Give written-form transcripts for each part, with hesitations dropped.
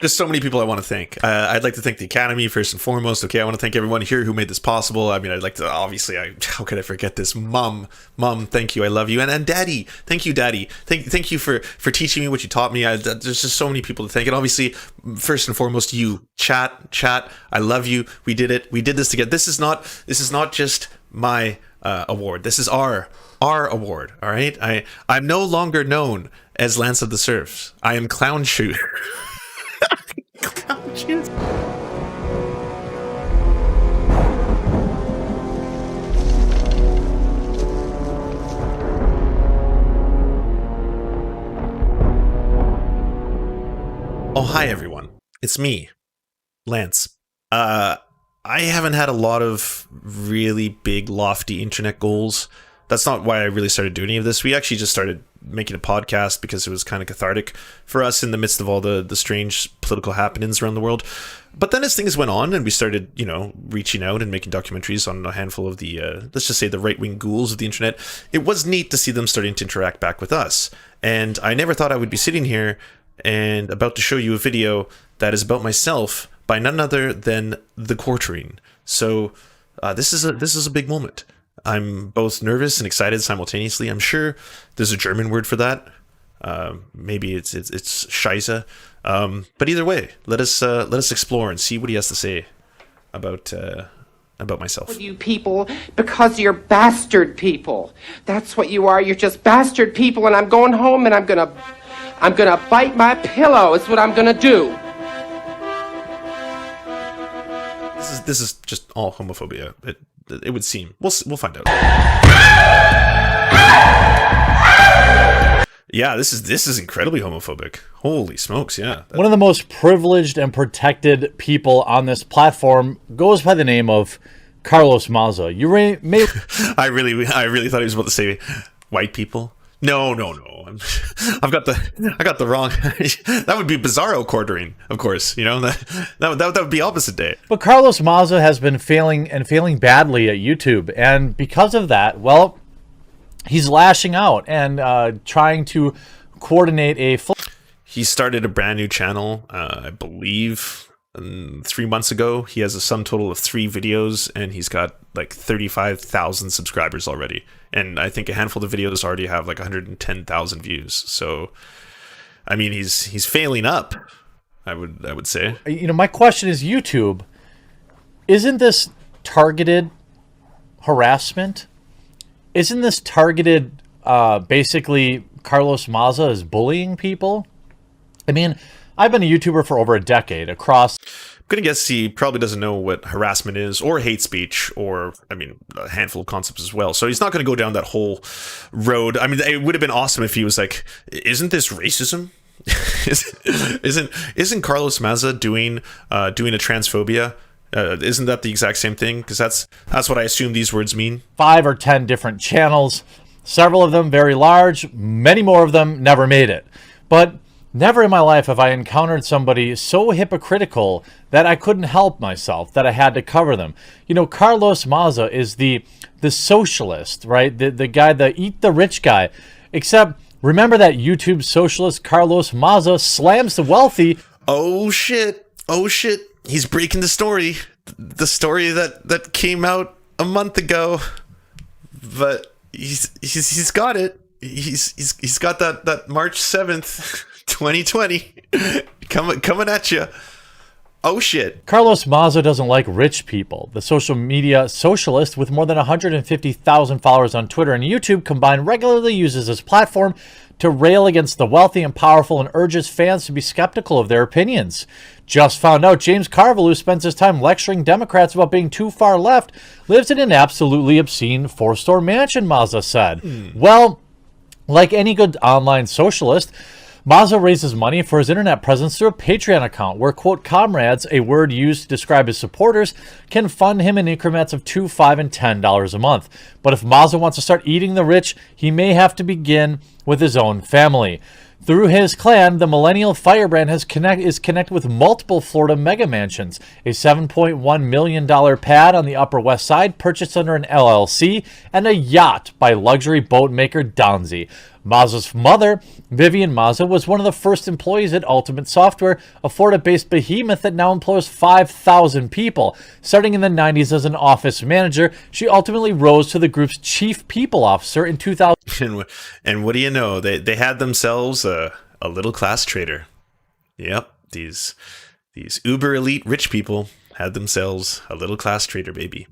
There's so many people I want to thank. I'd like to thank the Academy first and foremost. Okay, I want to thank everyone here who made this possible. I mean, I'd like to, obviously, how could I forget this? Mom, thank you. I love you. And Daddy, thank you, Daddy. Thank you for teaching me what you taught me. There's just so many people to thank. And obviously, first and foremost, you, chat. I love you. We did it. We did this together. This is not just my award. This is our award. All right. I'm no longer known as Lance of the Serfs. I am Clown Shoe. Clown Shoes. Oh, hi everyone. It's me, Lance. I haven't had a lot of really big, lofty internet goals. That's not why I really started doing any of this. We actually just started making a podcast because it was kind of cathartic for us in the midst of all the strange political happenings around the world. But then as things went on and we started, reaching out and making documentaries on a handful of the, let's just say the right-wing ghouls of the internet, it was neat to see them starting to interact back with us. And I never thought I would be sitting here and about to show you a video that is about myself by none other than the quartering. So this is a big moment. I'm both nervous and excited simultaneously. I'm sure there's a German word for that. Maybe it's Scheiße. But either way, let us explore and see what he has to say about myself. You people, because you're bastard people. That's what you are. You're just bastard people. And I'm going home and I'm gonna bite my pillow. Is what I'm gonna do. This is just all homophobia. It would seem. We'll find out. Yeah, this is incredibly homophobic. Holy smokes, yeah. One of the most privileged and protected people on this platform goes by the name of Carlos Maza. You may I really thought he was about to say white people. No. I got the wrong. That would be Bizarro quartering, of course. That would be opposite day. But Carlos Maza has been failing badly at YouTube, and because of that, well, he's lashing out and trying to coordinate a full. He started a brand new channel, I believe, 3 months ago. He has a sum total of 3 videos, and he's got like 35,000 subscribers already. And I think a handful of videos already have like 110,000 views. So, I mean, he's failing up. I would say. My question is, YouTube, isn't this targeted harassment? Isn't this targeted? Basically, Carlos Maza is bullying people. I mean, I've been a YouTuber for over a decade across. I'm gonna guess he probably doesn't know what harassment is or hate speech or, I mean, a handful of concepts as well. So he's not gonna go down that whole road. I mean, it would have been awesome if he was like, isn't this racism? Isn't Carlos Maza doing a transphobia? Isn't that the exact same thing? Because that's what I assume these words mean. 5 or 10 different channels, several of them very large, many more of them never made it. But never in my life have I encountered somebody so hypocritical that I couldn't help myself, that I had to cover them. Carlos Maza is the socialist, right? The guy, the eat the rich guy. Except, remember that YouTube socialist Carlos Maza slams the wealthy. Oh shit. He's breaking the story. The story that came out a month ago. But he's got it. He's got that March 7th. 2020 coming at you. Oh shit. Carlos Maza doesn't like rich people. The social media socialist with more than 150,000 followers on Twitter and YouTube combined regularly uses his platform to rail against the wealthy and powerful and urges fans to be skeptical of their opinions. Just found out James Carville, who spends his time lecturing Democrats about being too far left, lives in an absolutely obscene 4-store mansion, Maza said. Well, like any good online socialist, Maza raises money for his internet presence through a Patreon account where, quote, comrades, a word used to describe his supporters, can fund him in increments of $2, $5, and $10 a month. But if Maza wants to start eating the rich, he may have to begin with his own family. Through his clan, the Millennial Firebrand is connected with multiple Florida mega mansions, a $7.1 million pad on the Upper West Side purchased under an LLC, and a yacht by luxury boat maker Donzi. Maza's mother, Vivian Maza, was one of the first employees at Ultimate Software, a Florida-based behemoth that now employs 5,000 people. Starting in the 90s as an office manager, she ultimately rose to the group's chief people officer in 2000. And what do you know? They had themselves a little class trader. Yep, these uber elite rich people had themselves a little class trader baby.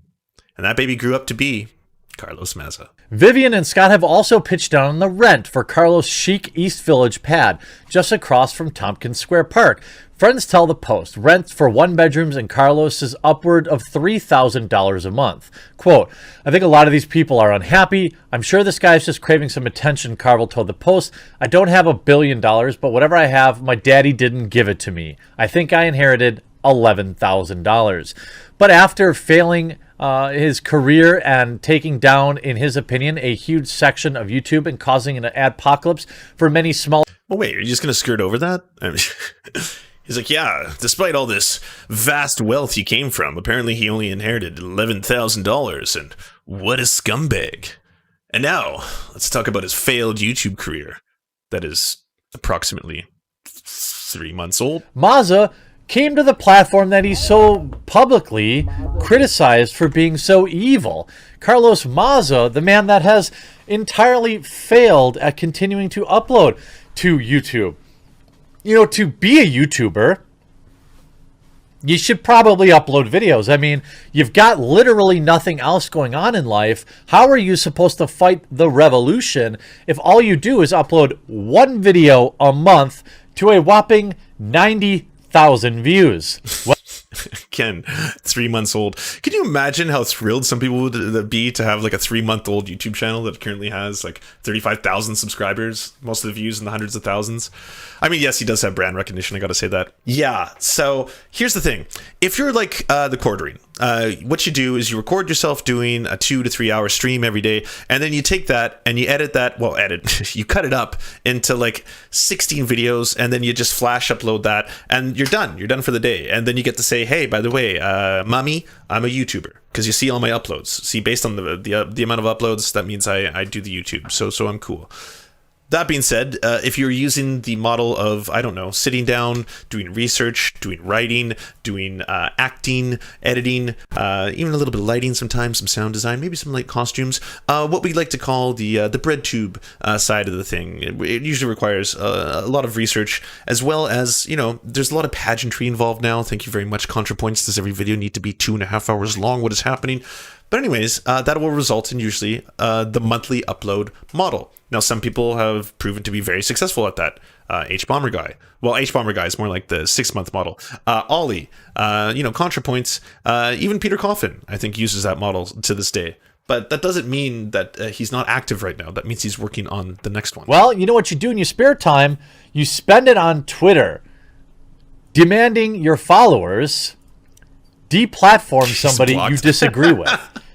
And that baby grew up to be Carlos Maza. Vivian and Scott have also pitched down on the rent for Carlos' chic East Village pad, just across from Tompkins Square Park. Friends tell the Post, rent for one bedrooms in Carlos is upward of $3,000 a month. Quote, I think a lot of these people are unhappy. I'm sure this guy's just craving some attention, Carvel told the Post. I don't have $1 billion, but whatever I have, my daddy didn't give it to me. I think I inherited $11,000. But after failing his career and taking down, in his opinion, a huge section of YouTube and causing an adpocalypse for many small... Well, wait, are you just going to skirt over that? I mean, he's like, yeah, despite all this vast wealth he came from, apparently he only inherited $11,000, and what a scumbag. And now, let's talk about his failed YouTube career that is approximately 3 months old. Maza came to the platform that he so publicly criticized for being so evil. Carlos Maza, the man that has entirely failed at continuing to upload to YouTube. You know, to be a YouTuber, you should probably upload videos. I mean, you've got literally nothing else going on in life. How are you supposed to fight the revolution if all you do is upload one video a month to a whopping 90,000 views? Again, 3 months old. Can you imagine how thrilled some people would be to have like a 3-month-old YouTube channel that currently has like 35,000 subscribers, most of the views in the hundreds of thousands? I mean, yes, he does have brand recognition, I gotta say that. Yeah, so here's the thing. If you're like the Quartering, what you do is you record yourself doing a 2 to 3 hour stream every day, and then you take that and you edit that, you cut it up into like 16 videos, and then you just flash upload that, and you're done for the day. And then you get to say, hey, by the way, mommy, I'm a YouTuber, because you see all my uploads. See, based on the amount of uploads, that means I do the YouTube, so I'm cool. That being said, if you're using the model of, I don't know, sitting down, doing research, doing writing, doing acting, editing, even a little bit of lighting sometimes, some sound design, maybe some light costumes, what we like to call the bread tube side of the thing. It usually requires a lot of research, as well as, you know, there's a lot of pageantry involved now. Thank you very much, ContraPoints. Does every video need to be 2.5 hours long? What is happening? But anyways, that will result in usually the monthly upload model. Now, some people have proven to be very successful at that. H-Bomber Guy. Well, H-Bomber Guy is more like the 6-month model. Ollie, ContraPoints, even Peter Coffin, I think, uses that model to this day. But that doesn't mean that he's not active right now. That means he's working on the next one. Well, you know what you do in your spare time? You spend it on Twitter, demanding your followers deplatform somebody you disagree with.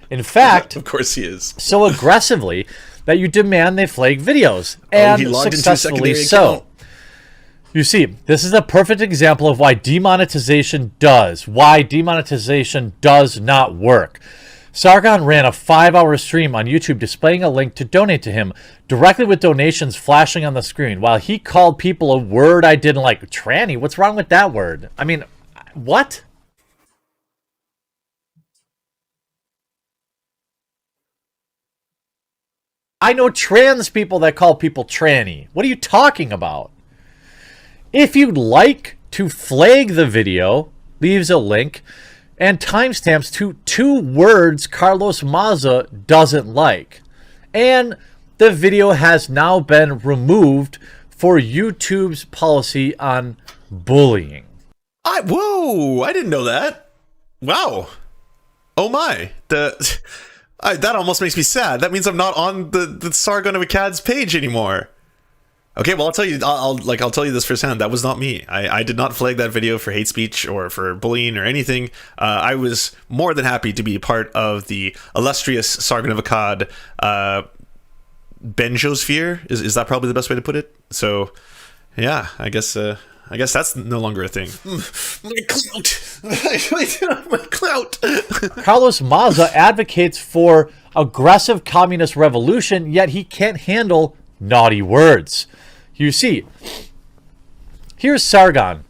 In fact, of course he is. So aggressively that you demand they flag videos, and successfully so. You see, this is a perfect example of why demonetization does not work. Sargon ran a 5-hour stream on YouTube displaying a link to donate to him, directly with donations flashing on the screen, while he called people a word I didn't like. Tranny? What's wrong with that word? I mean, what? I know trans people that call people tranny. What are you talking about? If you'd like to flag the video, leaves a link and timestamps to 2 words Carlos Maza doesn't like. And the video has now been removed for YouTube's policy on bullying. Whoa, I didn't know that. Wow. Oh my. That almost makes me sad. That means I'm not on the Sargon of Akkad's page anymore. Okay, well, I'll tell you. I'll tell you this firsthand. That was not me. I did not flag that video for hate speech or for bullying or anything. I was more than happy to be a part of the illustrious Sargon of Akkad Benjosphere. Is that probably the best way to put it? So, yeah, I guess that's no longer a thing. My clout. Carlos Maza advocates for aggressive communist revolution, yet he can't handle naughty words. You see, here's Sargon.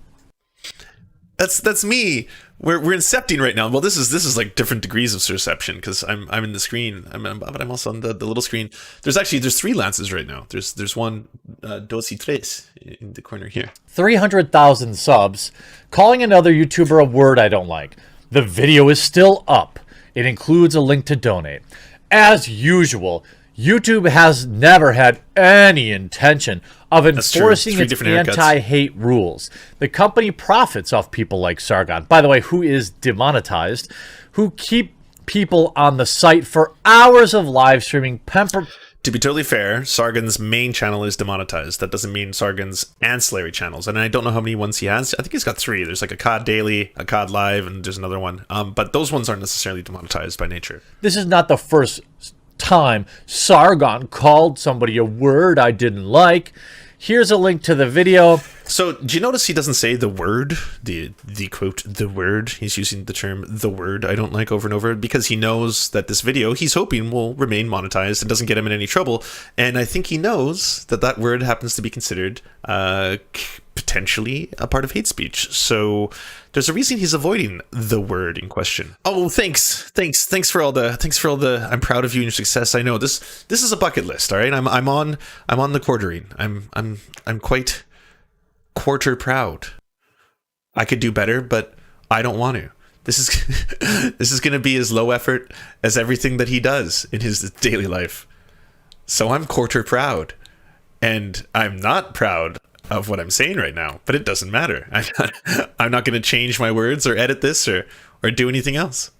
That's me. We're incepting right now. Well, this is like different degrees of perception because I'm in the screen. But I'm also on the little screen. There's 3 lances right now. There's one dos y tres in the corner here. 300,000 subs, calling another YouTuber a word I don't like. The video is still up. It includes a link to donate. As usual, YouTube has never had any intention of enforcing its anti-hate rules. The company profits off people like Sargon, by the way, who is demonetized, who keep people on the site for hours of live streaming. To be totally fair, Sargon's main channel is demonetized. That doesn't mean Sargon's ancillary channels. And I don't know how many ones he has. I think he's got 3. There's like a COD Daily, a COD Live, and there's another one. But those ones aren't necessarily demonetized by nature. This is not the first time Sargon called somebody a word I didn't like. Here's a link to the video. So, do you notice he doesn't say the word, the quote, the word? He's using the term, the word, I don't like over and over, because he knows that this video, he's hoping, will remain monetized and doesn't get him in any trouble. And I think he knows that that word happens to be considered potentially a part of hate speech. So, there's a reason he's avoiding the word in question. Oh, thanks for all the. I'm proud of you and your success. I know this is a bucket list. All right, I'm on the quartering. I'm quite quarter proud. I could do better, but I don't want to. This is going to be as low effort as everything that he does in his daily life. So I'm quarter proud, and I'm not proud of what I'm saying right now, but it doesn't matter. I'm not going to change my words or edit this or do anything else.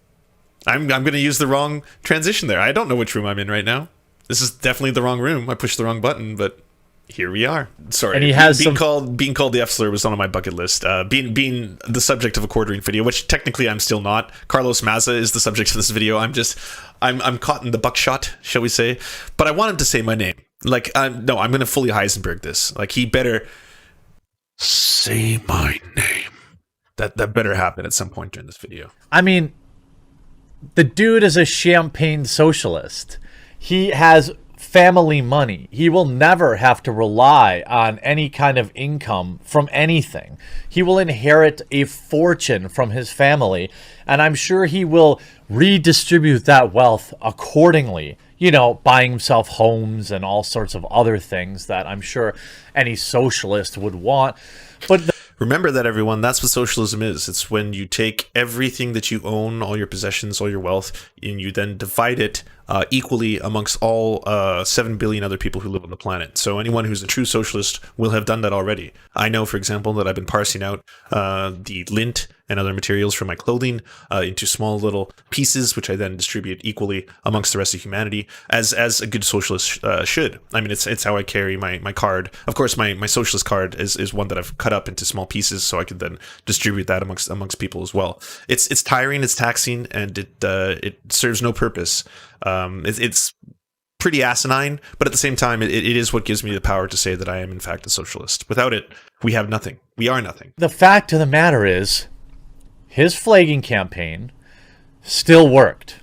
I'm going to use the wrong transition there. I don't know which room I'm in right now. This is definitely the wrong room. I pushed the wrong button, but here we are. Sorry. And he has being called the F slur was not on my bucket list. Being the subject of a quartering video, which technically I'm still not. Carlos Maza is the subject of this video. I'm caught in the buckshot, shall we say? But I want him to say my name. Like, I'm going to fully Heisenberg this. Like, he better say my name. That better happen at some point during this video. I mean, the dude is a champagne socialist. He has family money. He will never have to rely on any kind of income from anything. He will inherit a fortune from his family, and I'm sure he will redistribute that wealth accordingly. You know, buying himself homes and all sorts of other things that I'm sure any socialist would want. But remember that, everyone. That's what socialism is. It's when you take everything that you own, all your possessions, all your wealth, and you then divide it equally amongst all 7 billion other people who live on the planet. So anyone who's a true socialist will have done that already. I know, for example, that I've been parsing out the lint and other materials from my clothing into small little pieces, which I then distribute equally amongst the rest of humanity, as a good socialist should. I mean, it's how I carry my card. Of course, my socialist card is one that I've cut up into small pieces so I can then distribute that amongst people as well. It's tiring, it's taxing, and it serves no purpose. It's pretty asinine, but at the same time, it is what gives me the power to say that I am in fact a socialist. Without it, we have nothing. We are nothing. The fact of the matter is, his flagging campaign still worked.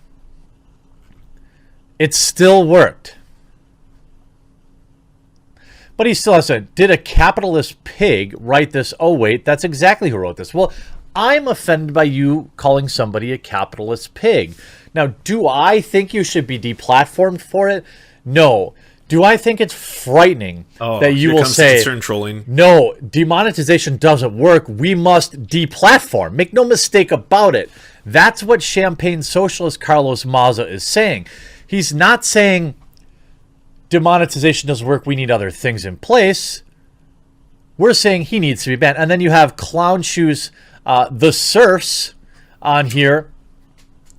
It still worked. But he still has to, did a capitalist pig write this? Oh, wait, that's exactly who wrote this. Well, I'm offended by you calling somebody a capitalist pig. Now, do I think you should be deplatformed for it? No. Do I think it's frightening that you will say, trolling. No, demonetization doesn't work. We must deplatform. Make no mistake about it. That's what Champagne Socialist Carlos Maza is saying. He's not saying demonetization doesn't work. We need other things in place. We're saying he needs to be banned. And then you have Clown Shoes, the Serfs on here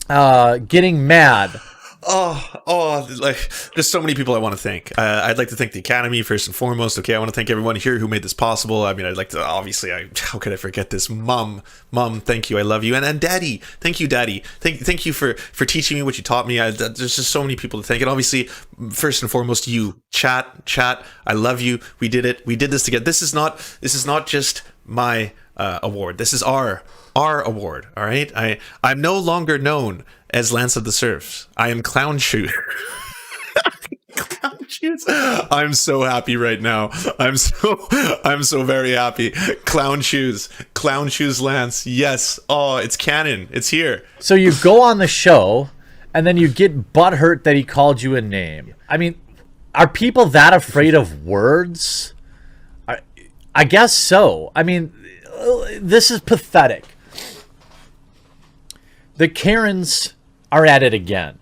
getting mad. Like, there's so many people I want to thank. I'd like to thank the Academy first and foremost. Okay, I want to thank everyone here who made this possible. I mean, I'd like to, obviously, how could I forget this? Mom, thank you. I love you. And Daddy, thank you, Daddy. Thank you for teaching me what you taught me. There's just so many people to thank. And obviously, first and foremost, you, chat. I love you. We did it. We did this together. This is not just my award. This is our award. All right. I'm no longer known as Lance of the Serfs. I am Clown Shoe. shoes. I'm so happy right now. I'm so very happy. Clown shoes, Lance. Yes. Oh, it's canon. It's here. So you go on the show, and then you get butthurt that he called you a name. I mean, are people that afraid of words? I guess so. I mean, this is pathetic. The Karens are at it again.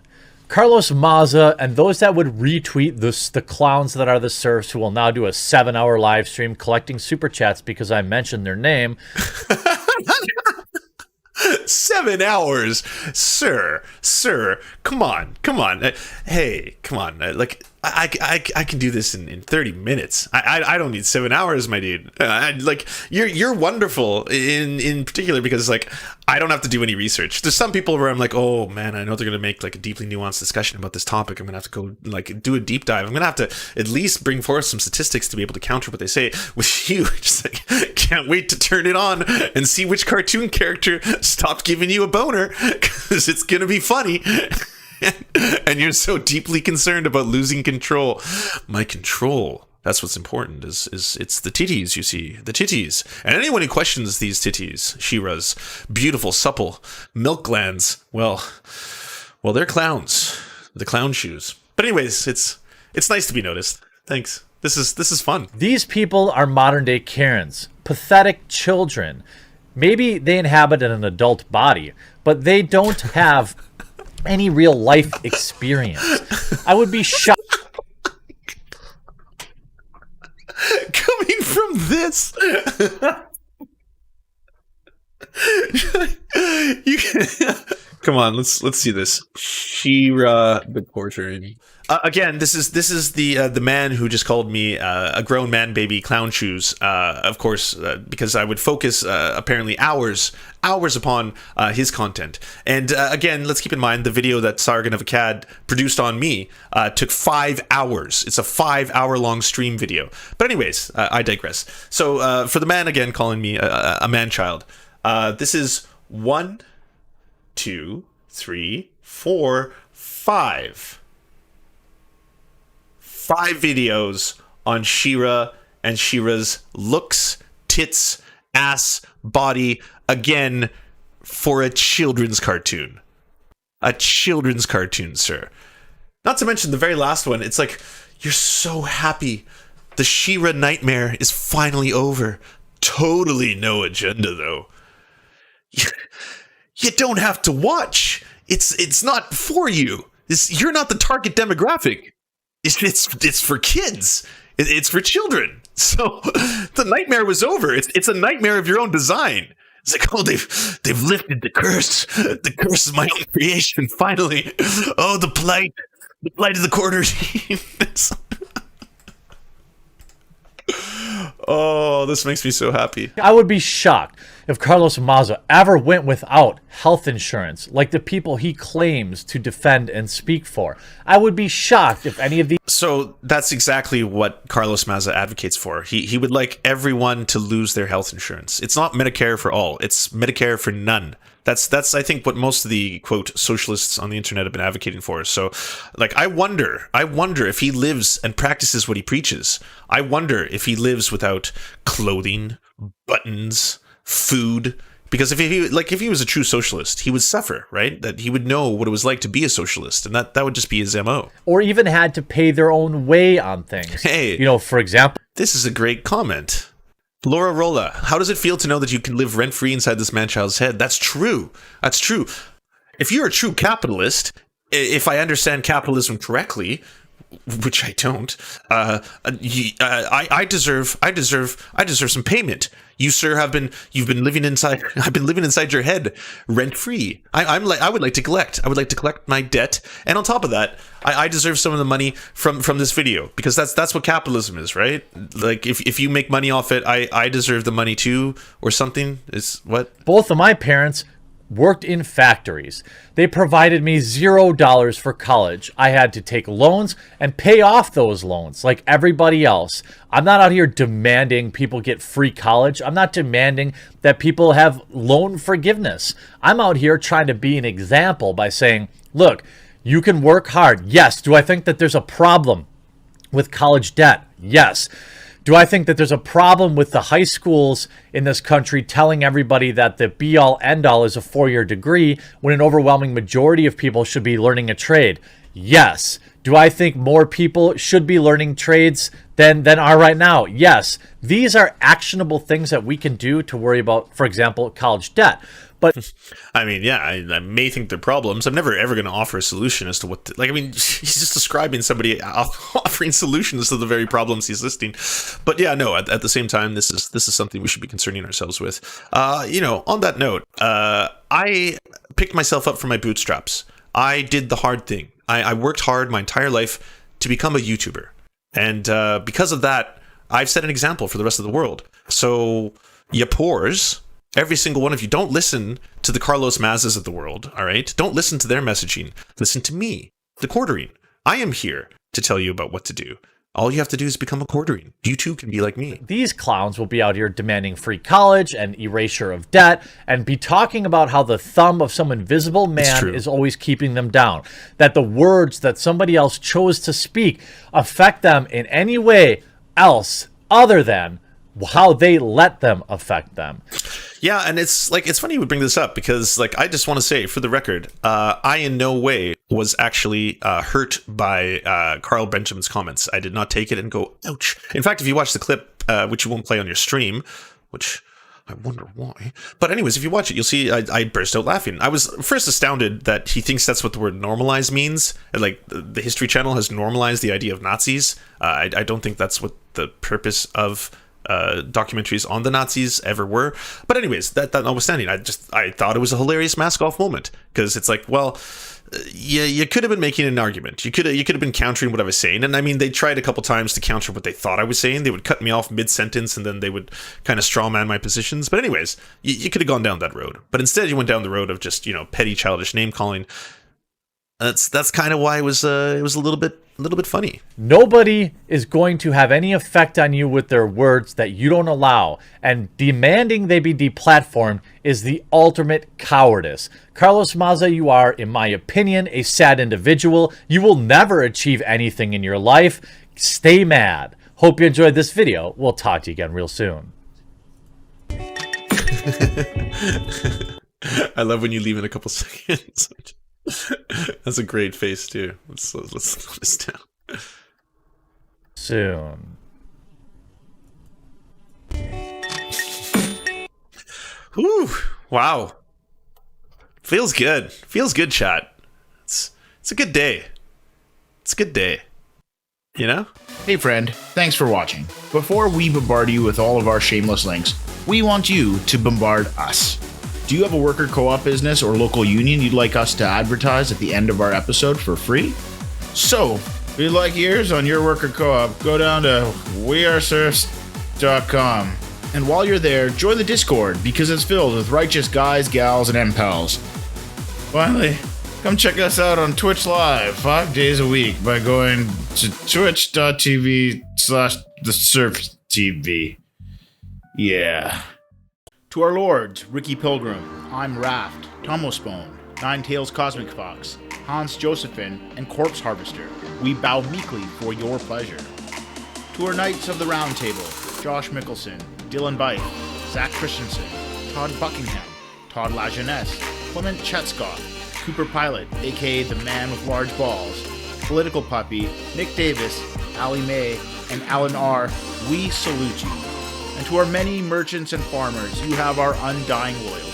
Carlos Maza and those that would retweet the clowns that are the Serfs, who will now do a 7-hour live stream collecting super chats because I mentioned their name. 7 hours, sir. Come on. Hey, come on. Like I can do this in 30 minutes. I don't need 7 hours, my dude. Like you're wonderful in particular because like I don't have to do any research. There's some people where I'm like, oh man, I know they're gonna make like a deeply nuanced discussion about this topic. I'm gonna have to go like do a deep dive. I'm gonna have to at least bring forth some statistics to be able to counter what they say. With you, just like can't wait to turn it on and see which cartoon character stopped giving you a boner because it's gonna be funny. And you're so deeply concerned about losing control. My control. That's what's important. Is it's the titties, you see, the titties. And anyone who questions these titties, She-Ra's beautiful, supple milk glands, well, they're clowns. The clown shoes. But anyways, it's nice to be noticed. Thanks. This is fun. These people are modern day Karens, pathetic children. Maybe they inhabit an adult body, but they don't have any real life experience. I would be shocked. Coming from this, come on, let's see this. She-Ra the portrait. Again, this is the man who just called me a grown man baby clown shoes. Of course, because I would focus apparently hours upon his content. And again, let's keep in mind the video that Sargon of Akkad produced on me took 5 hours. It's a 5-hour long stream video. But anyways, I digress. So for the man again calling me a man child, this is 1, 2, 3, 4, 5. 5 videos on She-Ra and She-Ra's looks, tits, ass, body, again, for a children's cartoon. A children's cartoon, sir. Not to mention the very last one, it's like, you're so happy. The She-Ra nightmare is finally over. Totally no agenda, though. You don't have to watch. It's not for you. You're not the target demographic. It's for kids. It's for children. So the nightmare was over. It's a nightmare of your own design. It's like, oh, they've lifted the curse. The curse is my own creation. Finally. Oh, the plight of the quarter team. Oh, this makes me so happy. I would be shocked if Carlos Maza ever went without health insurance, like the people he claims to defend and speak for. I would be shocked if any of these... So that's exactly what Carlos Maza advocates for. He would like everyone to lose their health insurance. It's not Medicare for all. It's Medicare for none. That's I think what most of the quote socialists on the internet have been advocating for. So like I wonder if he lives and practices what he preaches. I wonder if he lives without clothing, buttons, food, because if he was a true socialist, he would suffer, right? That he would know what it was like to be a socialist, and that would just be his MO. Or even had to pay their own way on things. Hey, for example, this is a great comment. Laura Rolla, how does it feel to know that you can live rent-free inside this man-child's head? That's true. That's true. If you're a true capitalist, if I understand capitalism correctly, which I don't, I deserve some payment. You, sir, you've been living inside. I've been living inside your head, rent free. I would like to collect. I would like to collect my debt, and on top of that, I deserve some of the money from this video, because that's what capitalism is, right? Like if you make money off it, I deserve the money too, or something. Is what? Both of my parents worked in factories. They provided me $0 for college. I had to take loans and pay off those loans like everybody else. I'm not out here demanding people get free college. I'm not demanding that people have loan forgiveness. I'm out here trying to be an example by saying, look, you can work hard. Yes, do I think that there's a problem with college debt? Yes. Do I think that there's a problem with the high schools in this country telling everybody that the be-all, end-all is a 4-year degree when an overwhelming majority of people should be learning a trade? Yes. Do I think more people should be learning trades than are right now? Yes. These are actionable things that we can do to worry about, for example, college debt. But I mean, yeah, I may think they're problems. I'm never ever going to offer a solution as to what, I mean, he's just describing somebody offering solutions to the very problems he's listing. But yeah, no, at the same time, this is something we should be concerning ourselves with. On that note, I picked myself up from my bootstraps. I did the hard thing. I worked hard my entire life to become a YouTuber. And because of that, I've set an example for the rest of the world. So, ya pores, every single one of you, don't listen to the Carlos Mazas of the world, all right? Don't listen to their messaging. Listen to me, the quartering. I am here to tell you about what to do. All you have to do is become a quartering. You too can be like me. These clowns will be out here demanding free college and erasure of debt and be talking about how the thumb of some invisible man is always keeping them down. That the words that somebody else chose to speak affect them in any way else other than how they let them affect them. Yeah, and it's funny you would bring this up because I just want to say for the record, I in no way was actually hurt by Carl Benjamin's comments. I did not take it and go, ouch. In fact, if you watch the clip, which you won't play on your stream, which I wonder why. But anyways, if you watch it, you'll see I burst out laughing. I was first astounded that he thinks that's what the word normalize means. And the History Channel has normalized the idea of Nazis. I don't think that's what the purpose of documentaries on the Nazis ever were. But anyways, that notwithstanding, I thought it was a hilarious mask off moment because it's you could have been making an argument. You could have been countering what I was saying. And I mean, they tried a couple times to counter what they thought I was saying. They would cut me off mid-sentence and then they would kind of straw man my positions. But anyways, you could have gone down that road. But instead you went down the road of just, petty childish name calling. That's kind of why it was a little bit funny. Nobody is going to have any effect on you with their words that you don't allow, and demanding they be deplatformed is the ultimate cowardice. Carlos Maza, you are, in my opinion, a sad individual. You will never achieve anything in your life. Stay mad. Hope you enjoyed this video. We'll talk to you again real soon. I love when you leave in a couple seconds. That's a great face too. Let's slow this down. Soon. Whew. Wow. Feels good. Feels good, chat. It's a good day. It's a good day. Hey friend, thanks for watching. Before we bombard you with all of our shameless links, we want you to bombard us. Do you have a worker co-op business or local union you'd like us to advertise at the end of our episode for free? So, if you'd like ears on your worker co-op, go down to weareserfs.com. And while you're there, join the Discord because it's filled with righteous guys, gals, and MPals. Finally, come check us out on Twitch Live 5 days a week by going to twitch.tv/thesurftv. Yeah. To our lords, Ricky Pilgrim, I'm Raft, Tomospone, Nine Tails Cosmic Fox, Hans Josephine, and Corpse Harvester, we bow meekly for your pleasure. To our Knights of the Round Table, Josh Mickelson, Dylan Byte, Zach Christensen, Todd Buckingham, Todd Lajeunesse, Clement Chetskoff, Cooper Pilot, aka the Man with Large Balls, Political Puppy, Nick Davis, Ali May, and Alan R., we salute you. And to our many merchants and farmers, you have our undying loyalty.